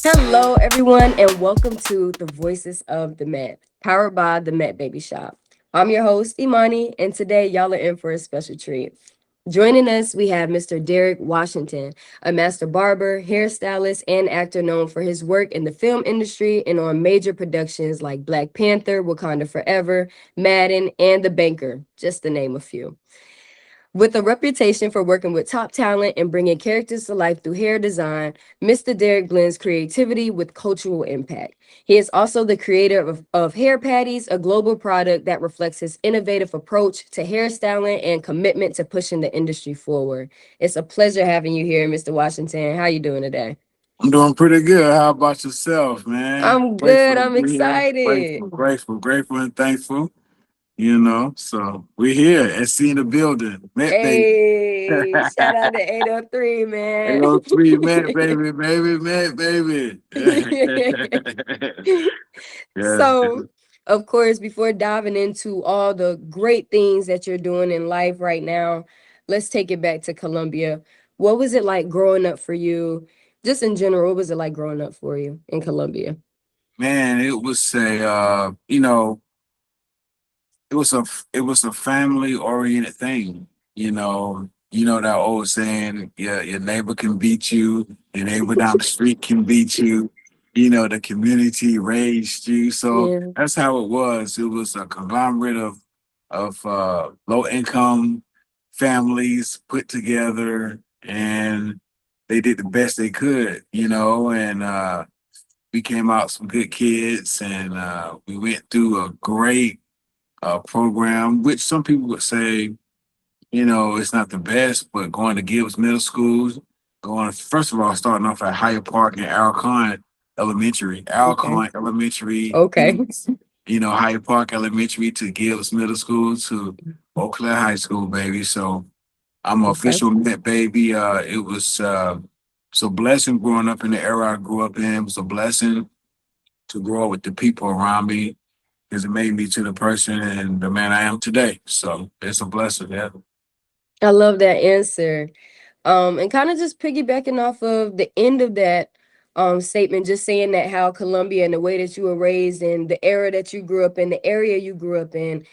Hello, everyone, and welcome to the Voices of the Met, powered by the Met Baby Shop. I'm your host, Imani, and today y'all are in for a special treat. Joining us, we have Mr. Derrick Washington, a master barber, hairstylist, and actor known for his work in the film industry and on major productions like Black Panther, Wakanda Forever, Madden, and The Banker, just to name a few. With a reputation for working with top talent and bringing characters to life through hair design, Mr. Derrick blends creativity with cultural impact. He is also the creator of Hair Patties, a global product that reflects his innovative approach to hairstyling and commitment to pushing the industry forward. It's a pleasure having you here, Mr. Washington. How you doing today? I'm doing pretty good. How about yourself, man? I'm good. Grateful to I'm be here. excited. Grateful, and thankful. So we're here and seeing the building. Met baby. Hey, shout out to 803, man. 803, met baby, met baby. Yes. So, of course, before diving into all the great things that you're doing in life right now, let's take it back to Colombia. What was it like growing up for you? Just in general, what was it like growing up for you in Colombia? Man, it was it was a family oriented thing. That old saying, yeah, your neighbor can beat you, your neighbor down the street can beat you. The community raised you. So Yeah. that's how it was. It was a conglomerate of low income families put together, and they did the best they could, and we came out some good kids, and we went through a great program, which some people would say, it's not the best, but going to Gibbs Middle Schools, going first of all, starting off at Higher Park and Okay. Alcon Elementary, Okay. Higher Park Elementary to Gibbs Middle School to Eau Claire High School, baby. So I'm an Okay. official Met baby. It's a blessing growing up in the era I grew up in. It was a blessing to grow up with the people around me because it made me to the person and the man I am today. So it's a blessing. Yeah. I love that answer. And kind of just piggybacking off of the end of that statement, just saying that how Colombia and the way that you were raised and the era that you grew up in, the area you grew up in.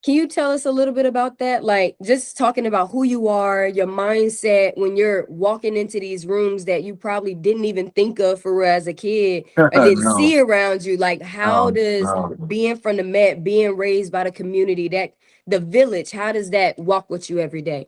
Can you tell us a little bit about that? Like just talking about who you are, your mindset when you're walking into these rooms that you probably didn't even think of for real as a kid or didn't No, see around you. Like how does no. being from the Met, being raised by the community, that the village, how does that walk with you every day?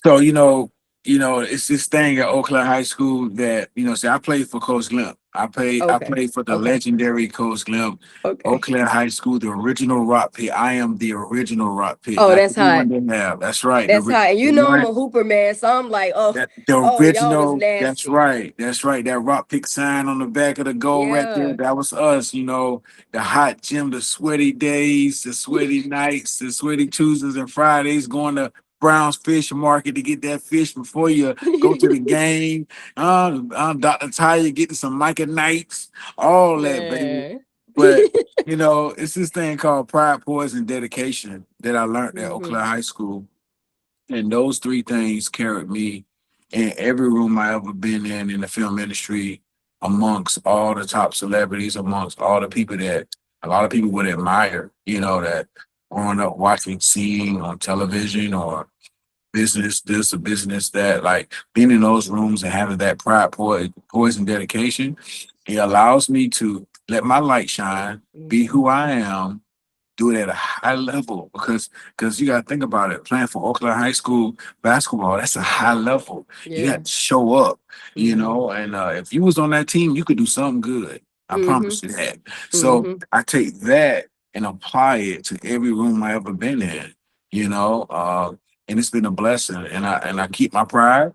So it's this thing at Eau Claire High School that see. I played for Coach Glimp. I Okay. played for the Okay. legendary Coach Glimp. Eau Okay. Claire High School, the original rock pick. I am the original rock pick, Oh, not that's the new hot. one they have. That's right. That's hot. And The you know I'm one a hooper, man. So I'm like, oh, the oh, y'all was original. That's nasty. right. That's right. That rock pick sign on the back of the goal right there. Yeah. That was us. The hot gym, the sweaty days, the sweaty nights, the sweaty Tuesdays and Fridays, going to Brown's Fish Market to get that fish before you go to the game. Dr. Taya getting some Micah Nights, all that, baby. Man. But it's this thing called pride, poise, and dedication that I learned at Eau Hmm. Claire High School, and those three things carried me in every room I ever been in the film industry, amongst all the top celebrities, amongst all the people that a lot of people would admire, that growing up watching, seeing on television or business this or business that, like being in those rooms and having that pride, poise, and dedication, it allows me to let my light shine, be Hmm. who I am, do it at a high level because you got to think about it. Playing for Oakland High School basketball, that's a high level. You Yeah. got to show up, Hmm. and if you was on that team, you could do something good. I Hmm. promise you that. So Hmm. I take that and apply it to every room I ever been in, and it's been a blessing. And I keep my pride,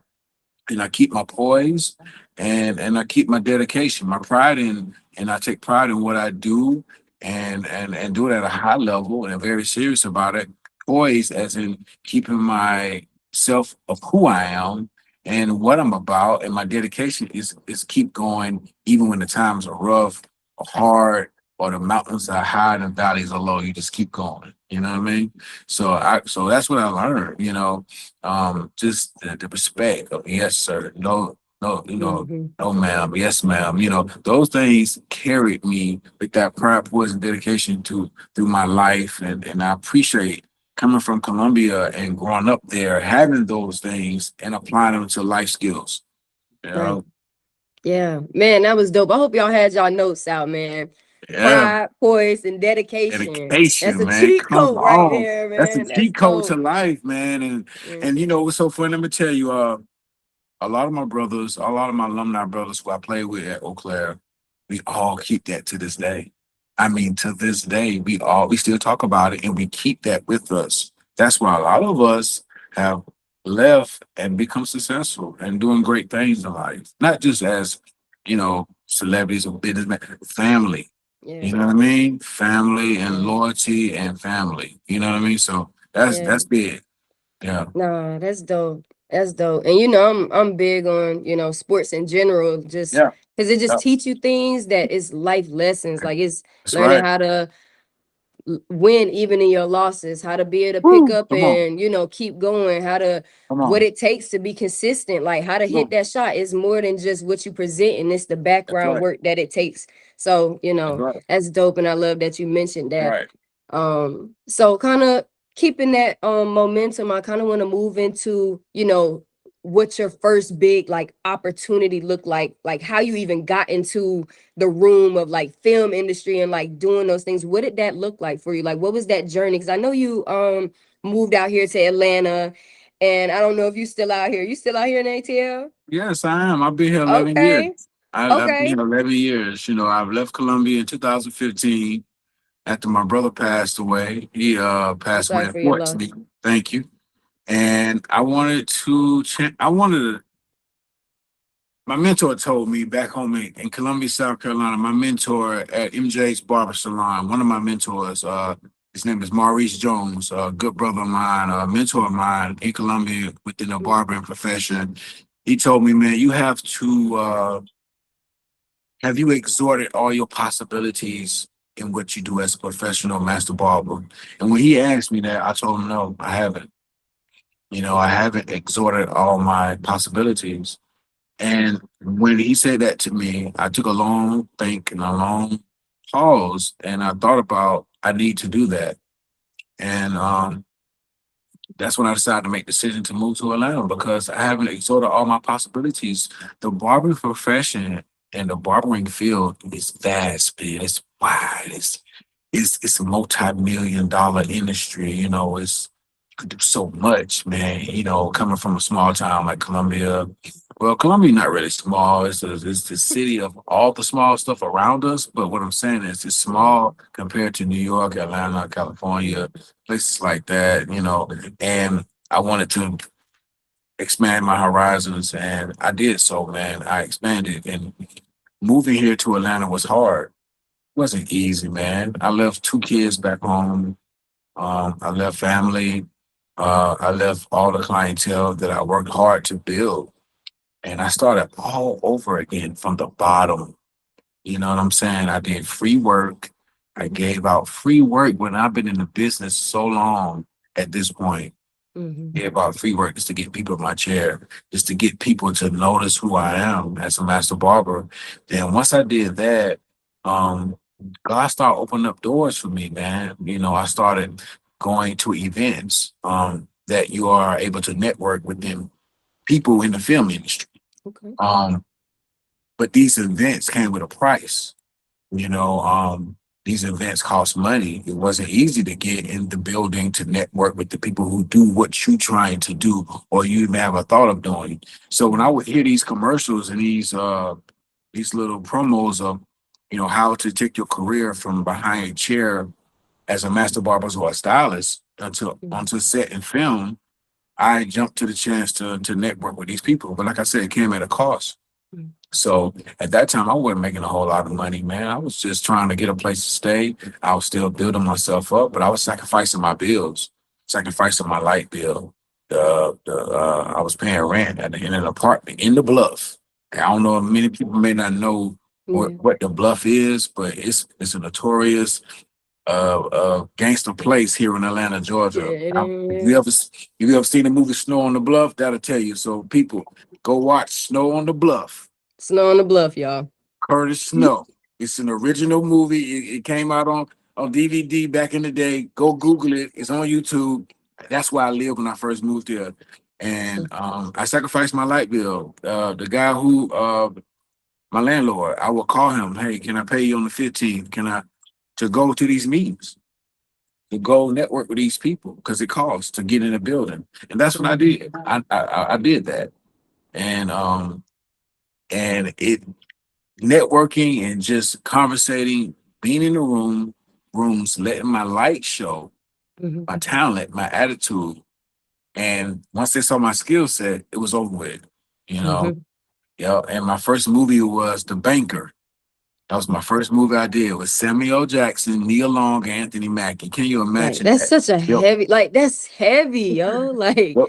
and I keep my poise, and I keep my dedication, my pride in, and I take pride in what I do, and do it at a high level, and I'm very serious about it. Poise, as in keeping myself of who I am and what I'm about, and my dedication is keep going even when the times are rough or hard or the mountains are high and the valleys are low. You just keep going. You know what I mean? So that's what I learned. Just the respect of yes, sir. No No, Mm-hmm. no, ma'am. Yes, ma'am. Those things carried me with that pride, poise, and dedication through my life. And I appreciate coming from Colombia and growing up there, having those things and applying them to life skills. You Right. know? Yeah, man, that was dope. I hope y'all had y'all notes out, man. Yeah. Pride, poise, and dedication. That's Dedication, a man. cheat Come code right on. there, That's a man. That's cheat code to dope. life, man. And Mm-hmm. what's so funny, let me tell you, a lot of my brothers, a lot of my alumni brothers who I played with at Eau Claire, we all keep that to this day. I mean, to this day, we still talk about it and we keep that with us. That's why a lot of us have left and become successful and doing great things in life. Not just as, celebrities or businessmen, family. Yeah, You know what I mean? Family and yeah, loyalty and family. You know what I mean? So that's yeah. that's big. Yeah. Nah, that's dope. That's dope. And I'm big on, sports in general, just Yeah. because it just Yeah. teach you things that is life lessons. Like it's That's learning right. how to win even in your losses, how to be able to pick Woo. up Come on. and keep going, how to Come what on. it takes to be consistent, like how to Come hit on. that shot is more than just what you present, and it's the That's background right. work that it takes. So That's right. that's dope, and I love that you mentioned that. Right. So kind of keeping that momentum, I kind of want to move into what your first big like opportunity looked like how you even got into the room of like film industry and like doing those things. What did that look like for you? Like what was that journey? Because I know you moved out here to Atlanta, and I don't know if you still out here. You still out here in ATL? Yes, I am. I've been here 11 years. Okay. I've been Okay. here 11 years. I've left Colombia in 2015 after my brother passed away. He I'm passed away sorry for your unfortunately. loss. Thank you. And I wanted to I wanted to my mentor told me back home in Columbia, South Carolina, my mentor at MJ's Barber Salon, one of my mentors, his name is Maurice Jones, a good brother of mine, a mentor of mine in Columbia within the barbering profession. He told me, man, you have you exhausted all your possibilities in what you do as a professional master barber? And when he asked me that, I told him, no, I haven't. I haven't exhausted all my possibilities. And when he said that to me, I took a long think and a long pause, and I thought about I need to do that. And that's when I decided to make the decision to move to Atlanta because I haven't exhausted all my possibilities. The barbering profession and the barbering field is vast, man. It's wide. It's a multi-million dollar industry. It's you could do so much, man. Coming from a small town like Columbia. Well, Columbia not really small. It's the city of all the small stuff around us. But what I'm saying is it's Mm, small compared to New York, Atlanta, California, places like that, and I wanted to expand my horizons and I did so, man. I expanded and moving here to Atlanta was hard. It wasn't easy, man. I left two kids back home. I left family. I left all the clientele that I worked hard to build. And I started all over again from the bottom. You know what I'm saying? I did free work. I gave out free work when I've been in the business so long at this point. mhm, Gave out free work just to get people in my chair, just to get people to notice who I am as a master barber. Then once I did that, um, God started opening up doors for me, man. I started going to events that you are able to network with them people in the film industry. okay. Um, but these events came with a price. These events cost money. It wasn't easy to get in the building to network with the people who do what you trying to do or you even have a thought of doing. So when I would hear these commercials and these little promos of, how to take your career from behind a chair as a master barber or a stylist until Mhm, onto set and film, I jumped to the chance to network with these people. But like I said, it came at a cost. mhm, So at that time, I wasn't making a whole lot of money, man. I was just trying to get a place to stay. I was still building myself up, but I was sacrificing my bills, sacrificing my light bill. I was paying rent in an apartment in the Bluff. I don't know. Many people may not know what, yeah. what the Bluff is, but it's a notorious. gangster place here in Atlanta, Yeah, Georgia. it If is. you ever seen the movie Snow on the Bluff, that'll tell you. So people, go watch Snow on the Bluff. Snow on the Bluff, y'all. Curtis Snow. It's an original movie. It came out on DVD back in the day. Go Google it. It's on YouTube. That's where I lived when I first moved here. And I sacrificed my light bill. The guy who my landlord, I would call him, hey, can I pay you on the 15th? Can I to go to these meetings, to go network with these people because it costs to get in a building. And that's what I Mhm. did. I did that. And it networking and just conversating, being in the rooms, letting my light show, Mhm. my talent, my attitude. And once they saw my skill set, it was over with. You know, Mhm. yeah. And my first movie was The Banker. That was my first movie I did with Samuel L. Jackson, Nia Long, and Anthony Mackie. Can you Like imagine that's that? such a Yep. heavy, like that's heavy, yo. Like Yep.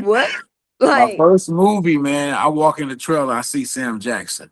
what? My Like first movie, man, I walk in the trailer, I see Sam Jackson.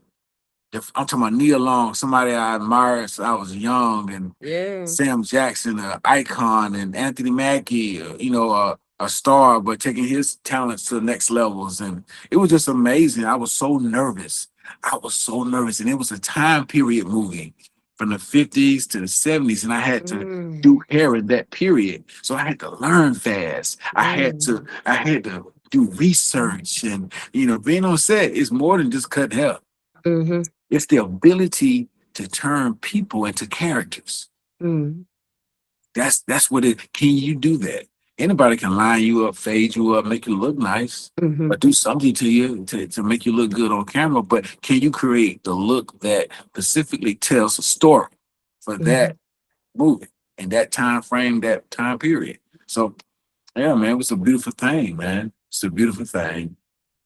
I'm talking about Nia Long, somebody I admired since I was young, and yeah. Sam Jackson, an icon, and Anthony Mackie, a star, but taking his talents to the next levels. And it was just amazing. I was so nervous. I was so nervous. And it was a time period movie from the 50s to the 70s. And I had to Mm, do hair in that period. So I had to learn fast. mm, I had to do research. And being on set is more than just cut hair. mhm, It's the ability to turn people into characters. mm, That's what it. Can you do that? Anybody can line you up, fade you up, make you look nice, mhm, but do something to you to make you look good on camera. But can you create the look that specifically tells a story for mhm. that movie and that time frame, that time period? So yeah, man, it was a beautiful thing, man. It's a beautiful thing.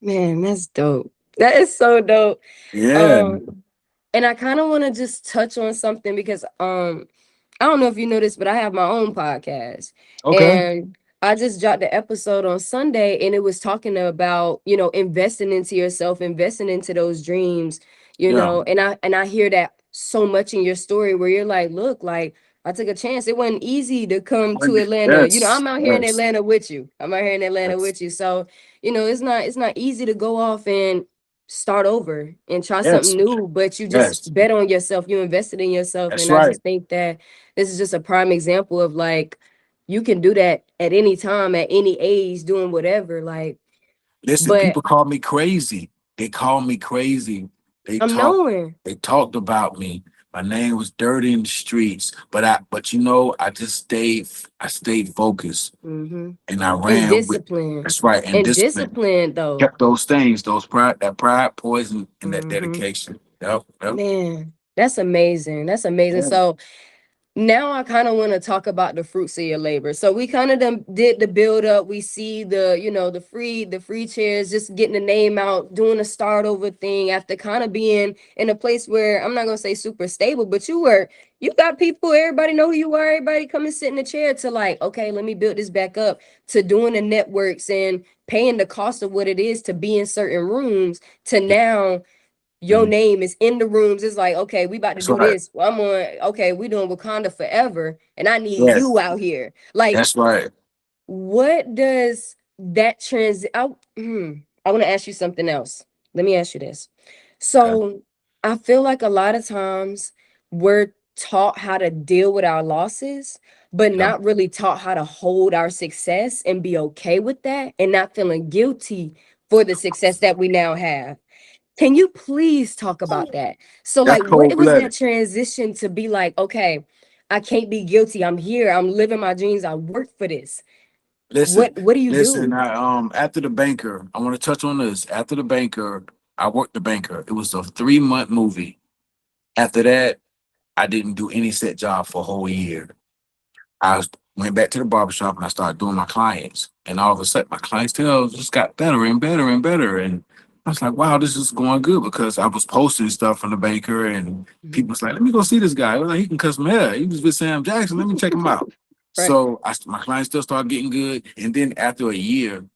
Man, that's dope. That is so dope. Yeah. Um, and I kind of want to just touch on something because I don't know if you know this, but I have my own podcast. Okay. And I just dropped the episode on Sunday and it was talking about, investing into yourself, investing into those dreams, Yeah. and I hear that so much in your story where you're like, look, like I took a chance. It wasn't easy to come to Atlanta. Yes. I'm out here in Yes. Atlanta with you. I'm out here in Atlanta Yes. with you. So, it's not easy to go off and start over and try something Yes. new, but you just Yes. bet on yourself. You invested in yourself. That's And I right. just think that this is just a prime example of like you can do that at any time, at any age, doing whatever. Like, Listen, but people call me crazy. They call me crazy. They I'm talk. knowing. They talked about me. My name was dirty in the streets, but I just stayed. I stayed focused, Hmm. and I And ran with. discipline. That's right, and And discipline discipline though. kept those things, that pride, poison, and that Hmm. dedication. Yep, yep, Man, that's amazing. That's amazing. yeah, So now I kind of want to talk about the fruits of your labor. So we kind of did the build up. We see the free chairs, just getting the name out, doing a start over thing after kind of being in a place where I'm not gonna say super stable, but you got people, everybody know who you are, everybody come and sit in the chair to like, okay, let me build this back up to doing the networks and paying the cost of what it is to be in certain rooms to yeah. now your Mhm. name is in the rooms. It's like, okay, we about to That's do right. this. Well, I'm on, okay, we doing Wakanda Forever, and I need you Yes, out here. Like, that's right. what does that I want to ask you something else. Let me ask you this. Okay. So I feel like a lot of times we're taught how to deal with our losses, but Yeah. not really taught how to hold our success and be okay with that and not feeling guilty for the success that we now have. Can you please talk about that? So, That's like, what cold it was that blooded. transition to be like, okay, I can't be guilty. I'm here. I'm living my dreams. I work for this. Listen, What do you listen. do? After the banker, I want to touch on this. After the banker, I worked the banker. It was a 3 month movie. After that, I didn't do any set job for a whole year. Went back to the barbershop and I started doing my clients. And all of a sudden, my clientele just got better and better and better. And I was like, wow, this is going good because I was posting stuff from the banker and Mhm. people was like, let me go see this guy. Well, he can cut some hair. He was with Sam Jackson. Let me check him out. Right. So my clients still started getting good. And then after a year,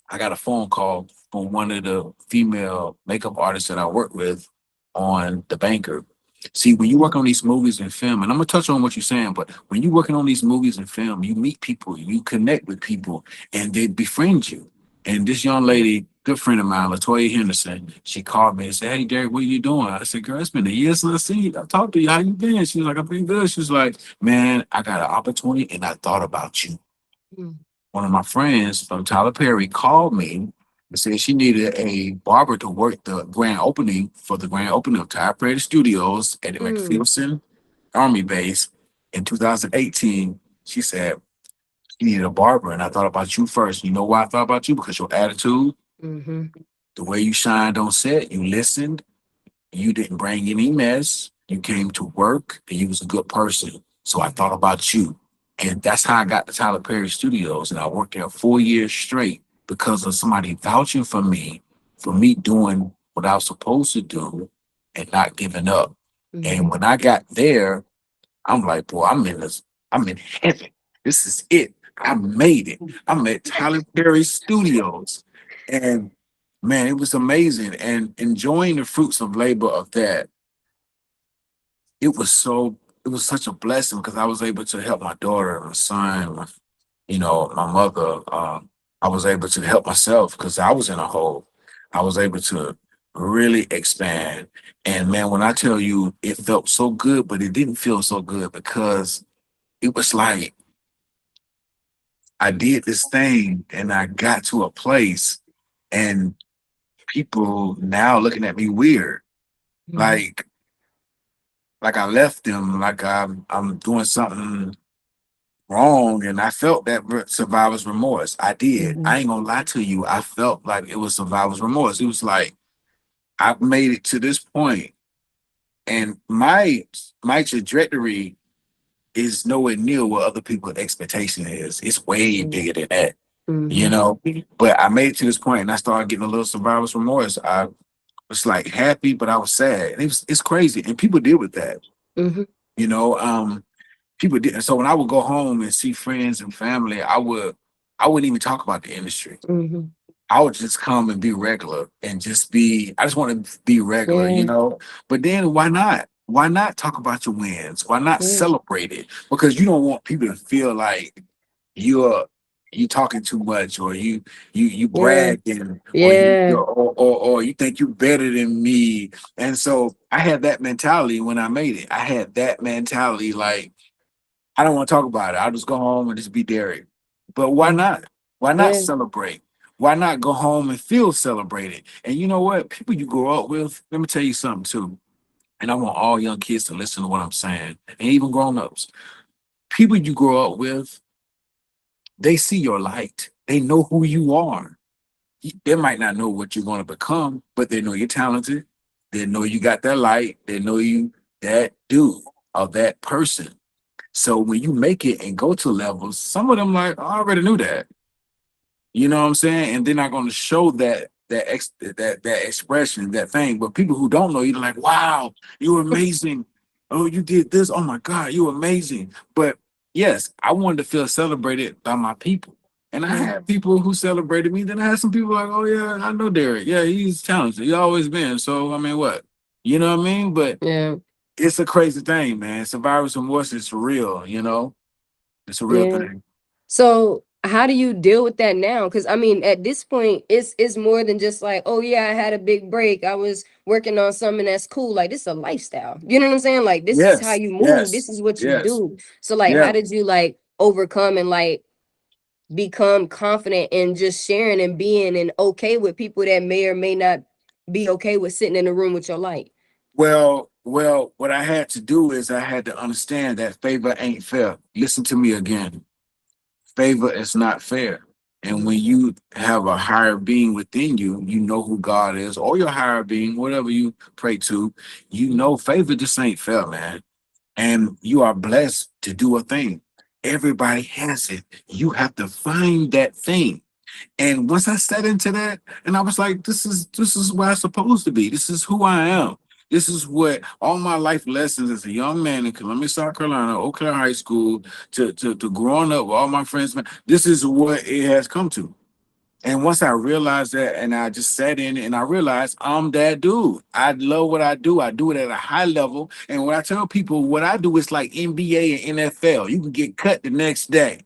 I got a phone call from one of the female makeup artists that I work with on the banker. See, when you work on these movies and film, and I'm gonna touch on what you're saying, but when you're working on these movies and film, you meet people, you connect with people, and they befriend you. And this young lady, good friend of mine, Latoya Henderson, she called me and said, "Hey, Derek, what are you doing?" I said, "Girl, it's been a year since I seen you. I talked to you. How you been?" She was like, "I've been good." She was like, "Man, I got an opportunity, and I thought about you." Mm, One of my friends from Tyler Perry called me and said she needed a barber to work the grand opening for the grand opening of Tyler Perry Studios at the mm, McPherson Army Base in 2018. She said she needed a barber, and I thought about you first. You know why I thought about you? Because your attitude, mm-hmm, the way you shined on set, you listened, you didn't bring any mess. You came to work and you was a good person. So I thought about you. And that's how I got to Tyler Perry Studios. And I worked there 4 years straight because of somebody vouching for me doing what I was supposed to do and not giving up. And mm-hmm, when I got there, I'm like, boy, I'm in heaven. This is it. I made it. I'm at Tyler Perry Studios. And man, it was amazing. And enjoying the fruits of labor of that, it was such a blessing because I was able to help my daughter, my son, my mother. I was able to help myself because I was in a hole. I was able to really expand. And man, when I tell you it felt so good, but it didn't feel so good because it was like I did this thing and I got to a place and people now looking at me weird. mm-hmm, Like like I left them, like I'm doing something wrong. And I felt that survivor's remorse. I did. mm-hmm, I ain't gonna lie to you. I felt like it was survivor's remorse. It was like I've made it to this point and my trajectory is nowhere near what other people's expectation is. It's way bigger than that. You mm-hmm, know. But I made it to this point, and I started getting a little survivor's remorse. I was like happy, but I was sad. And it's crazy, and people deal with that. mm-hmm, You know, people did. So when I would go home and see friends and family, I wouldn't even talk about the industry. mm-hmm. I would just come and be regular and just be. I just want to be regular, Yeah, But then why not? Why not talk about your wins? Why not yeah, celebrate it? Because you don't want people to feel like you're you talking too much or you yeah, bragging or yeah, or you think you better than me. And so I had that mentality when I made it. I had that mentality like I don't want to talk about it. I'll just go home and just be Derek. But why mm, not? Why not yeah, celebrate? Why not go home and feel celebrated? And you know what? People you grow up with, let me tell you something too. And I want all young kids to listen to what I'm saying, and even grown-ups. People you grow up with, they see your light. They know who you are. They might not know what you're going to become, but they know you're talented. They know you got that light. They know you that dude or that person. So when you make it and go to levels, some of them like, "Oh, I already knew that." You know what I'm saying? And they're not going to show that expression, that thing. But people who don't know you, they're like, "Wow, you're amazing. Oh, you did this. Oh my God, you're amazing." But yes, I wanted to feel celebrated by my people. And I yeah, had people who celebrated me. Then I had some people like, "Oh yeah, I know Derek. Yeah, he's talented. He always been." So I mean, what? You know what I mean? But yeah, it's a crazy thing, man. Survivor's remorse is real, It's a real yeah. thing. So how do you deal with that now? Because I mean, at this point, it's more than just like, oh yeah, I had a big break. I was working on something that's cool. Like this is a lifestyle. You know what I'm saying? Like this is how Yes, you move. yes, This is what you yes, do. So like, yeah. how did you like overcome and like become confident in just sharing and being and okay with people that may or may not be okay with sitting in a room with your light? Well, what I had to do is I had to understand that favor ain't fair. Listen to me again. Favor is not fair. And when Mhm, you have a higher being within you, you know who God is, or your higher being, whatever you pray to, you know favor just ain't fair, man. And you are blessed to do a thing. Everybody has it. You have to find that thing. And once I sat into that, and I was like, this is where I'm supposed to be. This is who I am. This is what all my life lessons as a young man in Columbia, South Carolina, Eau Claire High School, to growing up with all my friends, man, this is what it has come to. And once I realized that, and I just sat in it, and I realized I'm that dude. I love what I do. I do it at a high level. And when I tell people what I do, it's like NBA and NFL. You can get cut the next day.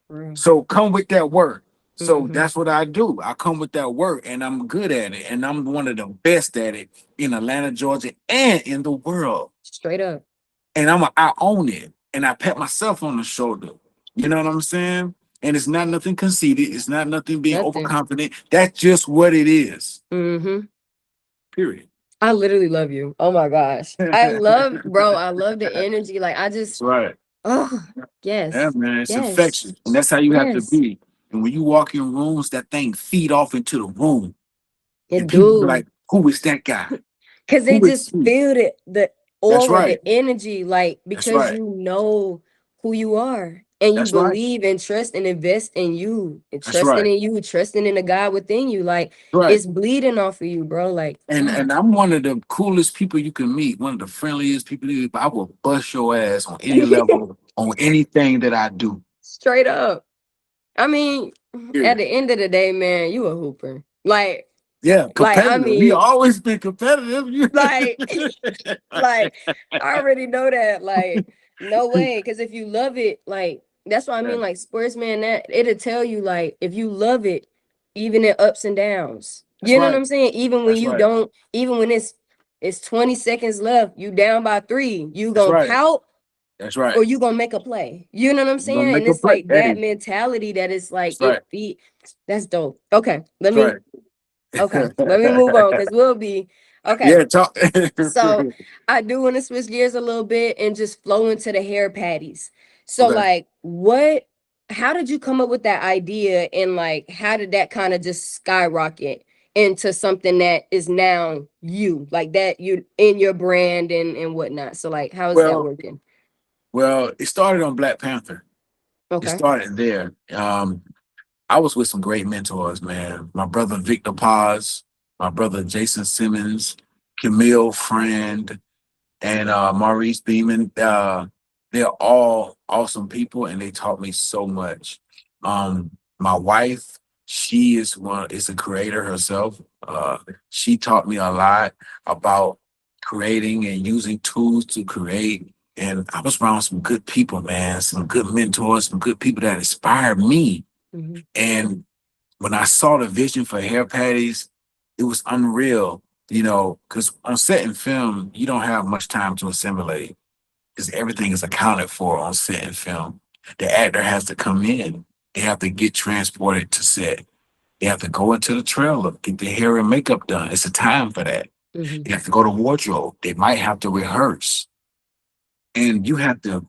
Real. So come with that work. So Mm-hmm. that's what I do. I come with that work, and I'm good at it. And I'm one of the best at it in Atlanta, Georgia, and in the world. Straight up. And I own it, and I pat myself on the shoulder. You know what I'm saying? And it's not nothing conceited. It's not nothing being Nothing. overconfident. That's just what it is. Mm-hmm. Period. I literally love you. Oh my gosh. I love, bro, I love the That's energy. Like I just, right. oh, Yeah, yes. man. It's Yes. infectious, and that's how you have to Yes. be. And when you walk in rooms, that thing feed off into the room, and It people be do. like, "Who is that guy? Cause they Who is just he?" feel the That's aura, the right. energy, like That's because right. you know who you are and you That's right. believe and trust and invest in you and That's trusting right. in you, trusting in the God within you. Like Right. it's bleeding off of you, bro. Like, And I'm one of the coolest people you can meet, one of the friendliest people. I will bust your ass on any level, on anything that I do. straight up. I mean, at Period. the end of the day, man, you a hooper. Yeah, I competitive. We mean, always been competitive. like, like I already know that. Like, no way. Because if you love it, like that's what I Yeah, mean. Like sportsman, that it'll tell you like if you love it, even in ups and downs. that's You know what right. I'm saying? Even when That's you right. don't, even when it's 20 seconds left, you down by 3, you That's gonna right. pout That's right. or you gonna make a play. You know what I'm You're gonna saying? make And a it's play. like that Hey, mentality that is like that's it right. feed. That's dope. Okay, That's let me move on right. because we'll be okay. Yeah, talk. So I do want to switch gears a little bit and just flow into the hair patties. So Okay. like how did you come up with that idea and like how did that kind of just skyrocket into something that is now you like that you in your brand and whatnot? So like how is that Well, working? it started on Black Panther. It Okay. started there. I was with some great mentors, man. My brother Victor Paz, my brother Jason Simmons, Camille Friend, and Maurice Beeman. They're all awesome people, and they taught me so much. My wife, she is a creator herself. She taught me a lot about creating and using tools to create. And I was around some good people, man, some good mentors, some good people that inspired me. Hmm. And when I saw the vision for Hair Patties, it was unreal, because on set and film, you don't have much time to assimilate because everything is accounted for on set and film. The actor has to come in, they have to get transported to set, they have to go into the trailer, get their hair and makeup done. It's a time for that. Hmm. They have to go to wardrobe, they might have to rehearse, and you have to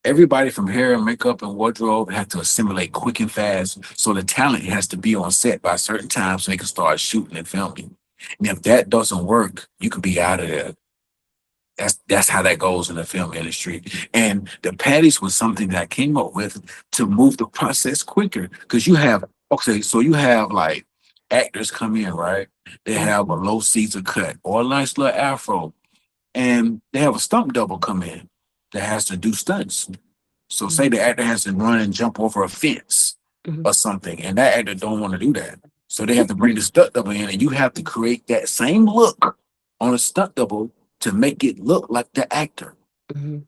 everybody from hair and makeup and wardrobe have to assimilate quick and fast. So the talent has to be on set by a certain time so they can start shooting and filming. And if that doesn't work, you could be out of there. That's how that goes in the film industry. And the patties was something that I came up with to move the process quicker. Because you have like actors come in, right? They have a Hmm. low Caesar cut or a nice little afro, and they have a stunt double come in that has to do stunts. So say Hmm. the actor has to run and jump over a fence Hmm. or something, and that actor don't want to do that. So they have to bring the stunt double in, and you have to create that same look on a stunt double to make it look like the actor. Hmm.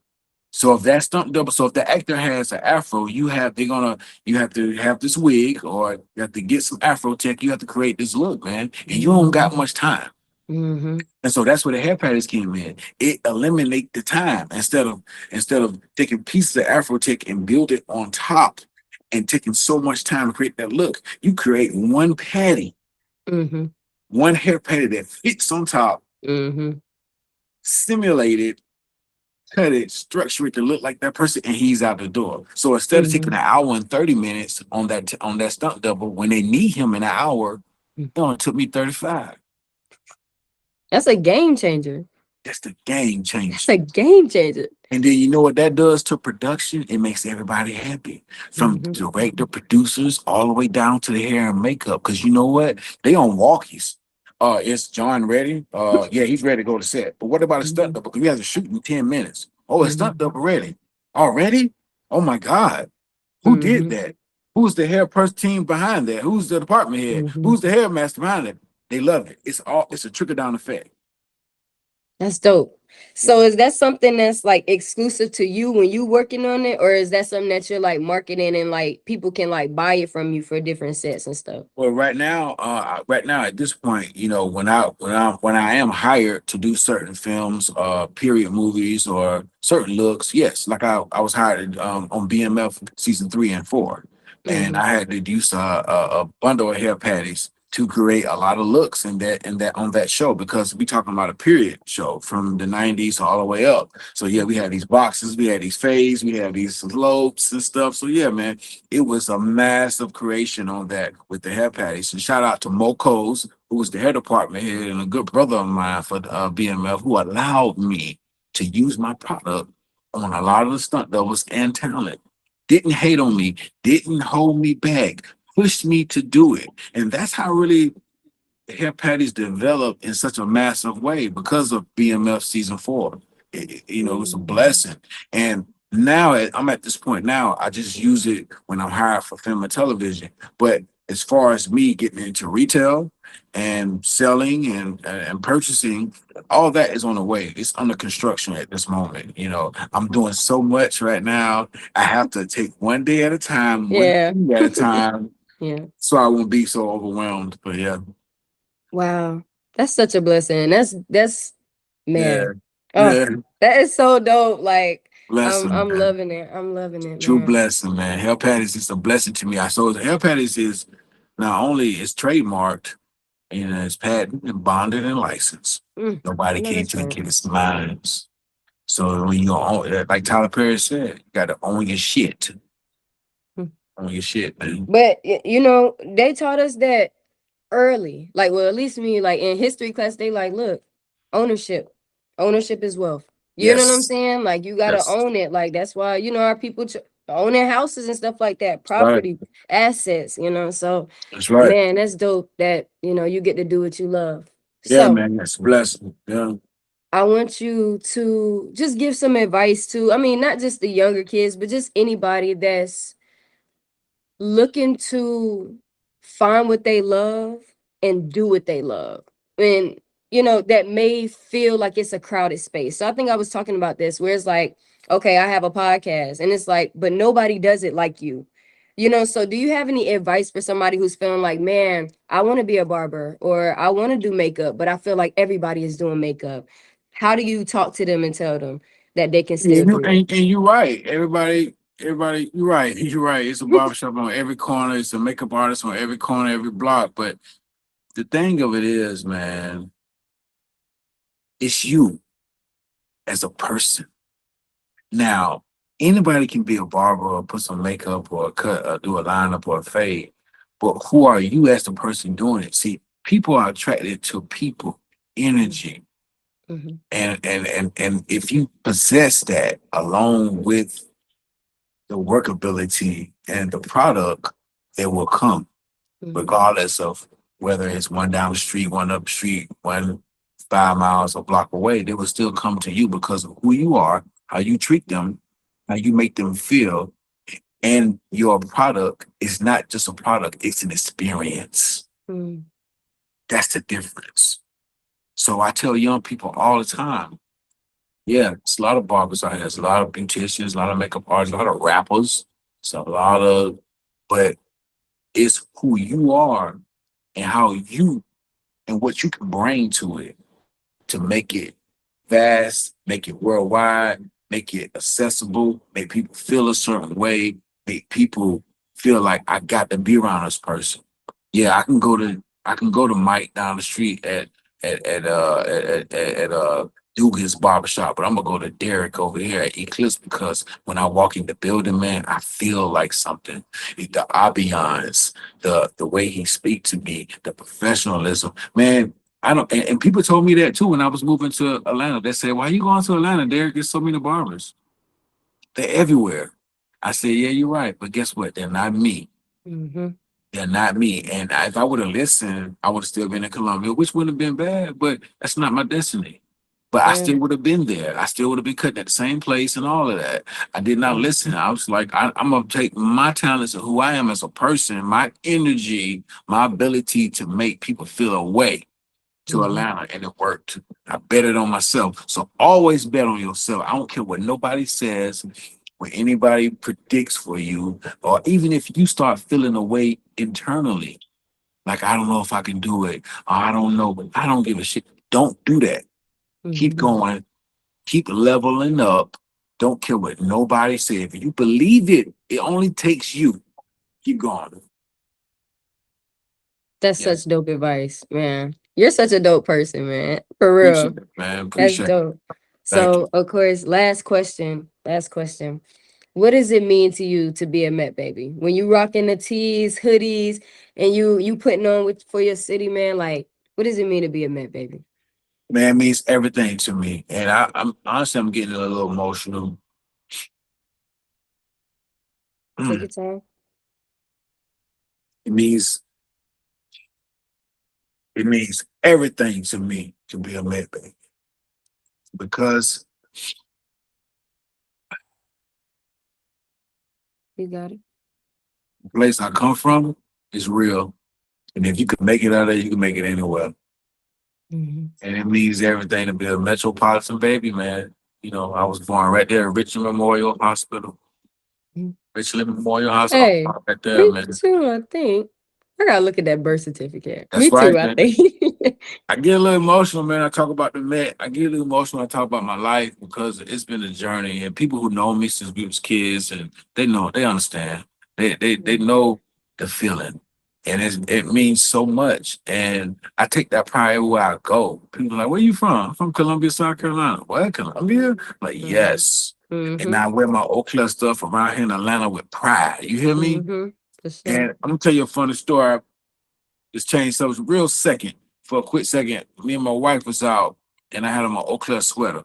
So if the actor has an afro, you have to have this wig, or you have to get some afro tech. You have to create this look, man, and you don't got much time. Hmm. And so that's where the hair patterns came in. It eliminate the time instead of taking pieces of Afro tech and build it on top and taking so much time to create that look. You create one patty, Hmm. one hair patty that fits on top, Hmm. simulate it, cut it, structure it to look like that person, and he's out the door. So instead of taking Hmm. an hour and 30 minutes on that stunt double, when they need him in an hour, it only took me 35. That's a game changer. That's the game That's changer. a game changer. And then you know what that does to production? It makes everybody happy. From Hmm. director, producers, all the way down to the hair and makeup. Because you know what? They on walkies. Is John ready? Yeah, he's ready to go to set. But what about a stunt Hmm. double? Because we have to shoot in 10 minutes. Oh, a Hmm. stunt double ready. Already? Oh my God. Who did Hmm. that? Who's the hair person team behind that? Who's the department head? Mhm. Who's the hair master behind it? They love it. It's a trickle down effect. That's dope. Yeah. So is that something that's like exclusive to you when you working on it, or is that something that you're like marketing and like people can like buy it from you for different sets and stuff? Well, right now at this point, when I am hired to do certain films, period movies or certain looks, yes, like I was hired on BMF season 3 and 4, and Mm-hmm. I had to use a bundle of hair patties to create a lot of looks in that on that show because we talking about a period show from the '90s all the way up. So yeah, we had these boxes, we had these fades, we had these slopes and stuff. So yeah, man, it was a massive creation on that with the hair patties. And shout out to Moco's, who was the hair department head and a good brother of mine for BMF, who allowed me to use my product on a lot of the stunt doubles and talent. Didn't hate on me, didn't hold me back, pushed me to do it. And that's how really hair patties developed in such a massive way because of BMF season 4. It was a Mm-hmm. blessing. And now I'm at this point now, I just use it when I'm hired for film and television. But as far as me getting into retail and selling and purchasing, all that is on the way. It's under construction at this moment. I'm doing so much right now. I have to take one day at a time, one Yeah. thing at a time, Yeah. so I won't be so overwhelmed. But yeah. Wow. That's such a blessing. That's Yeah, man. Oh, yeah, that is so dope. Like blessing, I'm man. loving it. I'm loving it, True man. blessing, man. Hair Patties is a blessing to me. I so Hair Patties is not only it's trademarked, it's patent and bonded and licensed. I Nobody know can that's take right. it. It's mine. So when you own, like Tyler Perry said, you got to own your shit. Mm. Own your shit, man. But you know, they taught us that early. Like, well, at least me, like in history class, they like, look, ownership. Ownership is wealth. You know what I'm Yes, saying? Like, you gotta yes, own it. Like, that's why, our people owning houses and stuff like that, that's right. property, assets, So, That's right. man, that's dope that, you get to do what you love. Yeah, So, man. That's a blessing. Yeah. I want you to just give some advice to, I mean, not just the younger kids, but just anybody that's looking to find what they love and do what they love. And that may feel like it's a crowded space. So I think I was talking about this where it's like, okay, I have a podcast and it's like, but nobody does it like you. So do you have any advice for somebody who's feeling like, man, I want to be a barber or I want to do makeup, but I feel like everybody is doing makeup? How do you talk to them and tell them that they can Yeah, still do it? and you're right. Everybody, you're right. You're right. It's a barbershop on every corner. It's a makeup artist on every corner, every block. But the thing of it is, man, it's you as a person. Now, anybody can be a barber or put some makeup or cut or do a lineup or a fade. But who are you as the person doing it? See, people are attracted to people, energy. Mm-hmm. And if you possess that along with the workability and the product, it will come regardless of whether it's one down the street, one up the street, one 5 miles, a block away. They will still come to you because of who you are, how you treat them, how you make them feel. And your product is not just a product, it's an experience. Mm-hmm. That's the difference. So I tell young people all the time, yeah, it's a lot of barbers out here. There's a lot of beauticians, a lot of makeup artists, a lot of rappers. It's a lot of, but it's who you are and how you and what you can bring to it to make it vast, make it worldwide, make it accessible, make people feel a certain way, make people feel like I got to be around this person. Yeah, I can go to Mike down the street at Dugan's barbershop, but I'm gonna go to Derrick over here at Eclipse because when I walk in the building, man, I feel like something. The ambiance, the way he speaks to me, the professionalism, man. I don't, and people told me that too when I was moving to Atlanta. They said, "Why you going to Atlanta? There's so many barbers. They're everywhere." I said, "Yeah, you're right, but guess what? They're not me. Mm-hmm. They're not me. And if I would have listened, I would have still been in Columbia, which wouldn't have been bad, but that's not my destiny. But I Yeah. still would have been there. I still would have been cutting at the same place and all of that. I did not Mm-hmm. listen. I was like, I'm gonna take my talents and who I am as a person, my energy, my ability to make people feel a way to Mm-hmm. Atlanta, and it worked. I bet it on myself. So always bet on yourself. I don't care what nobody says, what anybody predicts for you, or even if you start feeling a way internally, like I don't know if I can do it, or I don't know, but I don't give a shit. Don't do that. Keep Mm-hmm. going. Keep leveling up. Don't care what nobody says. If you believe it, it only takes you. Keep going. That's Yeah. such dope advice, man. You're such a dope person, man. For real. Appreciate it, man. That's Appreciate it. dope. Thank So, of course, last question. Last question. What does it mean to you to be a Met baby? When you rocking the tees, hoodies, and you putting on with for your city, man, like what does it mean to be a Met baby? you. Man, it means everything to me. And I'm honestly I'm getting a little emotional. Take Mm. your time. It means it means everything to me to be a Met baby. Because You got it. the place I come from is real. And if you can make it out there, you can make it anywhere. Mm-hmm. And it means everything to be a metropolitan baby, man. You know, I was born right there at Richland Memorial Hospital. Richland Memorial Hospital, Hey, right there, me man. too, I think. I gotta look at that birth certificate. That's Me right, too, I man. think. I get a little emotional, man. I talk about the Met. I get a little emotional. I talk about my life because it's been a journey, and people who know me since we was kids, and they know, they understand. They know the feeling, and it means so much. And I take that pride everywhere I go. People are like, "Where you from?" I'm from Columbia, South Carolina. What, Columbia? Like, Mm-hmm. yes. And Mm-hmm. I wear my Eau Claire stuff around here in Atlanta with pride. You hear me? Mm-hmm. For sure. And I'm gonna tell you a funny story. Just changed subject real second for a quick second. Me and my wife was out, and I had on my Eau Claire sweater,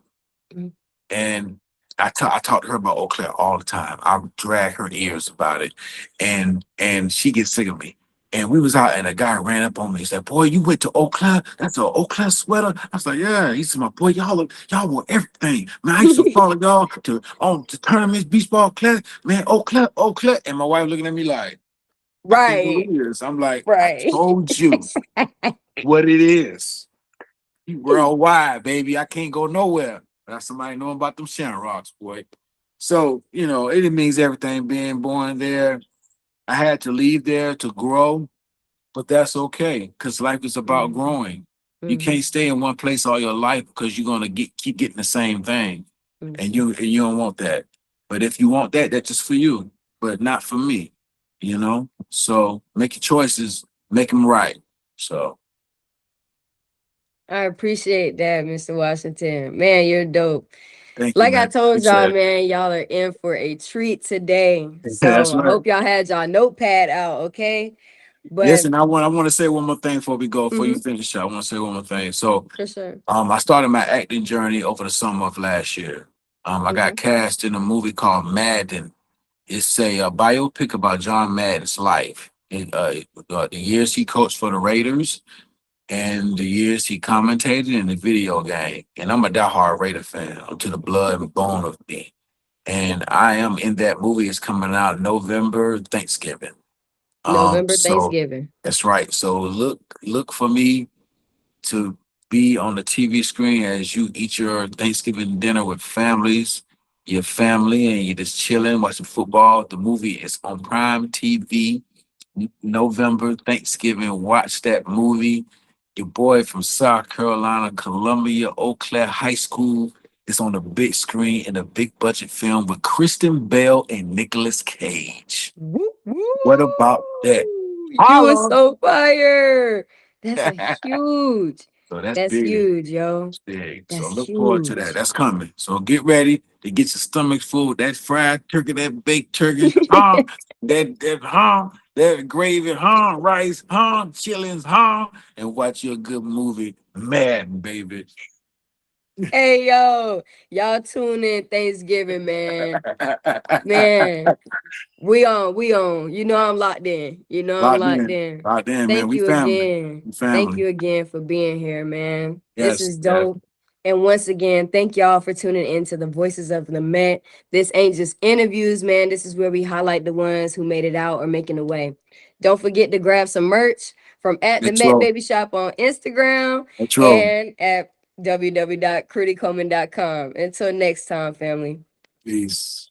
Mm. and I talk to her about Eau Claire all the time. I would drag her ears about it, and she gets sick of me. And we was out, and a guy ran up on me. He said, "Boy, you went to Eau Claire? That's an Eau Claire sweater." I was like, "Yeah." He said, "My boy, y'all want everything, man. I used to follow y'all to tournaments, beach ball class, man. Eau Claire." And my wife looking at me like, "I can't Right. believe this." I'm like, "I Right. told you what it is. You worldwide, baby. I can't go nowhere. That's somebody knowing about them Sharon Rocks, boy." So, it means everything being born there. I had to leave there to grow, but that's okay because life is about Mm-hmm. growing. You Mm-hmm. can't stay in one place all your life because you're gonna keep getting the same thing. And Mm-hmm. you don't want that. But if you want that, that's just for you, but not for me. So make your choices, make them right. So I appreciate that, Mr. Washington. Man, you're dope. thank you, Like I man. told y'all, Appreciate man, y'all are in for a treat today. it. So That's I right. hope y'all had y'all notepad out, okay? But Listen, I want to say one more thing before we go. Before you mm-hmm, finish, I want to say one more thing. So, for sure. I started my acting journey over the summer of last year. I got Okay. cast in a movie called Madden. It's a biopic about John Madden's life, the years he coached for the Raiders and the years he commentated in the video game. And I'm a diehard Raider fan. I'm to the blood and bone of me. And I am in that movie. It's coming out November, Thanksgiving. November, So Thanksgiving. that's right. So look for me to be on the TV screen as you eat your Thanksgiving dinner with your family, and you're just chilling, watching football. The movie is on Prime TV, November, Thanksgiving. Watch that movie. Your boy from South Carolina, Columbia, Eau Claire High School is on the big screen in a big budget film with Kristen Bell and Nicolas Cage. Woo, What about that? woo. You are Holla! so fire. That's a huge. So that's That's big. huge, yo. Big. So That's look forward to that. huge. That's coming. So get ready to get your stomach full with that fried turkey, that baked turkey, that gravy, rice, chillings, and watch your good movie, Madden, baby. Hey, yo. Y'all tune in Thanksgiving, man. Man, we on, we on. You know I'm locked in. You know I'm Locked locked in. in. Locked in, man. Thank We you family. again. We Thank family. you again for being here, man. This Yes, is yes. dope. And once again, thank y'all for tuning in to the Voices of the Met. This ain't just interviews, man. This is where we highlight the ones who made it out or making the way. Don't forget to grab some merch from at the Let's Met roll. Baby Shop on Instagram Let's roll. and at www.crudycoleman.com. Until next time, family. Peace.